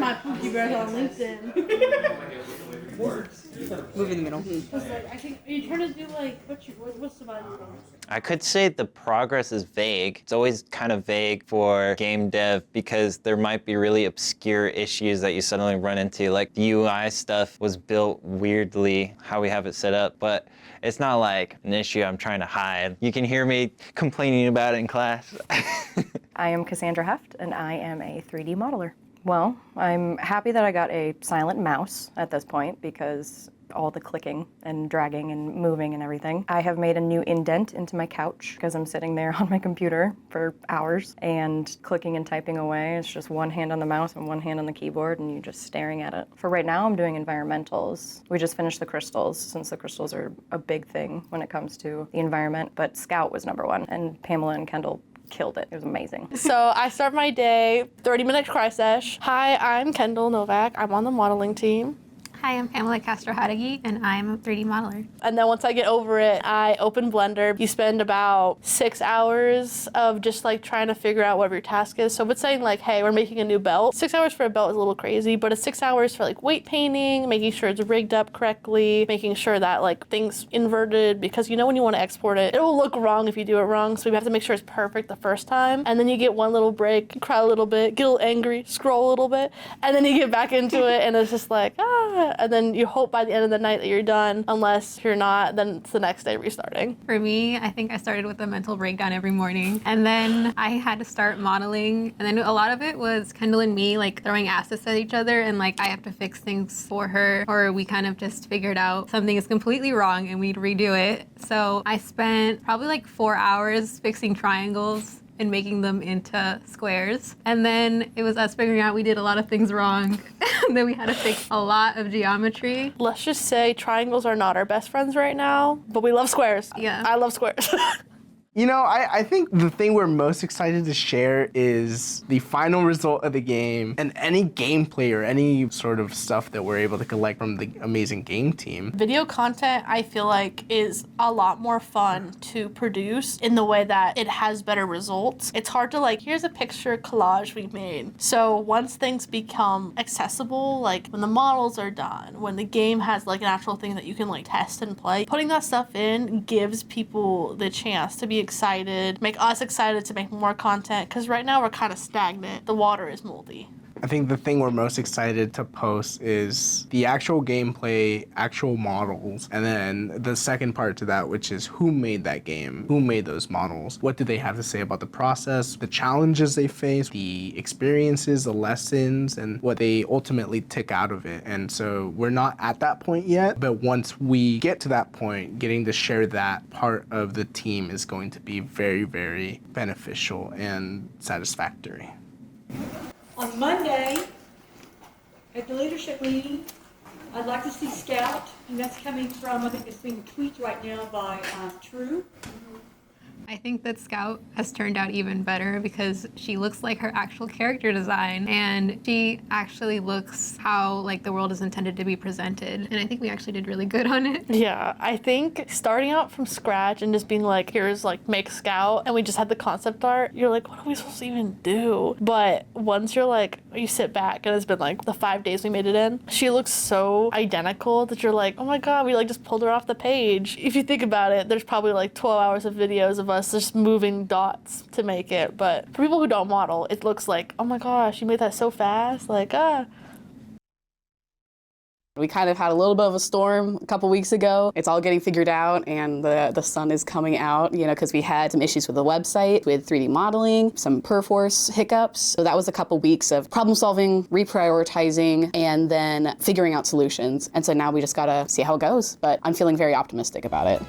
my Pookie Bears on LinkedIn. Move in the middle. I think, are you trying to do like, what's the button? I could say the progress is vague. It's always kind of vague for game dev because there might be really obscure issues that you suddenly run into. Like the UI stuff was built weirdly, how we have it set up, but it's not like an issue I'm trying to hide. You can hear me complaining about it in class. I am Cassandra Heft, and I am a 3D modeler. Well, I'm happy that I got a silent mouse at this point because all the clicking and dragging and moving and everything. I have made a new indent into my couch because I'm sitting there on my computer for hours and clicking and typing away. It's just one hand on the mouse and one hand on the keyboard and you're just staring at it. For right now, I'm doing environmentals. We just finished the crystals since the crystals are a big thing when it comes to the environment, but Scout was #1 and Pamela and Kendall killed it. It was amazing. So I start my day, 30-minute cry sesh. Hi, I'm Kendall Novak. I'm on the modeling team. Hi, I'm Pamela Castro-Hadegui, and I'm a 3D modeler. And then once I get over it, I open Blender. You spend about 6 hours of just like trying to figure out whatever your task is. So if it's saying like, hey, we're making a new belt, 6 hours for a belt is a little crazy, but it's 6 hours for like weight painting, making sure it's rigged up correctly, making sure that like things inverted, because you know when you want to export it, it will look wrong if you do it wrong. So we have to make sure it's perfect the first time. And then you get one little break, cry a little bit, get a little angry, scroll a little bit, and then you get back into it and it's just like, and then you hope by the end of the night that you're done. Unless you're not, then it's the next day restarting. For me, I think I started with a mental breakdown every morning, and then I had to start modeling, and then a lot of it was Kendall and me like throwing assets at each other, and like I have to fix things for her, or we kind of just figured out something is completely wrong and we'd redo it. So I spent probably like 4 hours fixing triangles and making them into squares. And then it was us figuring out we did a lot of things wrong. Then we had to fix a lot of geometry. Let's just say triangles are not our best friends right now, but we love squares. Yeah. I love squares. You know, I think the thing we're most excited to share is the final result of the game and any gameplay or any sort of stuff that we're able to collect from the amazing game team. Video content, I feel like, is a lot more fun to produce in the way that it has better results. It's hard to like, here's a picture collage we made. So once things become accessible, like when the models are done, when the game has like an actual thing that you can like test and play, putting that stuff in gives people the chance to be excited, make us excited to make more content, because right now we're kind of stagnant. The water is moldy. I think the thing we're most excited to post is the actual gameplay, actual models, and then the second part to that, which is who made that game, who made those models, what do they have to say about the process, the challenges they face, the experiences, the lessons, and what they ultimately took out of it. And so we're not at that point yet, but once we get to that point, getting to share that part of the team is going to be very, very beneficial and satisfactory. On Monday, at the leadership meeting, I'd like to see Scout, and that's coming from, I think it's being tweeted right now by True. I think that Scout has turned out even better because she looks like her actual character design, and she actually looks how like the world is intended to be presented. And I think we actually did really good on it. Yeah, I think starting out from scratch and just being like, here's like make Scout, and we just had the concept art, you're like, what are we supposed to even do? But once you're like, you sit back and it's been like the 5 days we made it in, she looks so identical that you're like, oh my God, we like just pulled her off the page. If you think about it, there's probably like 12 hours of videos of us just moving dots to make it. But for people who don't model, it looks like, oh my gosh, you made that so fast. Like, We kind of had a little bit of a storm a couple weeks ago. It's all getting figured out and the sun is coming out, you know, because we had some issues with the website, with 3D modeling, some Perforce hiccups. So that was a couple weeks of problem solving, reprioritizing, and then figuring out solutions. And so now we just gotta see how it goes. But I'm feeling very optimistic about it.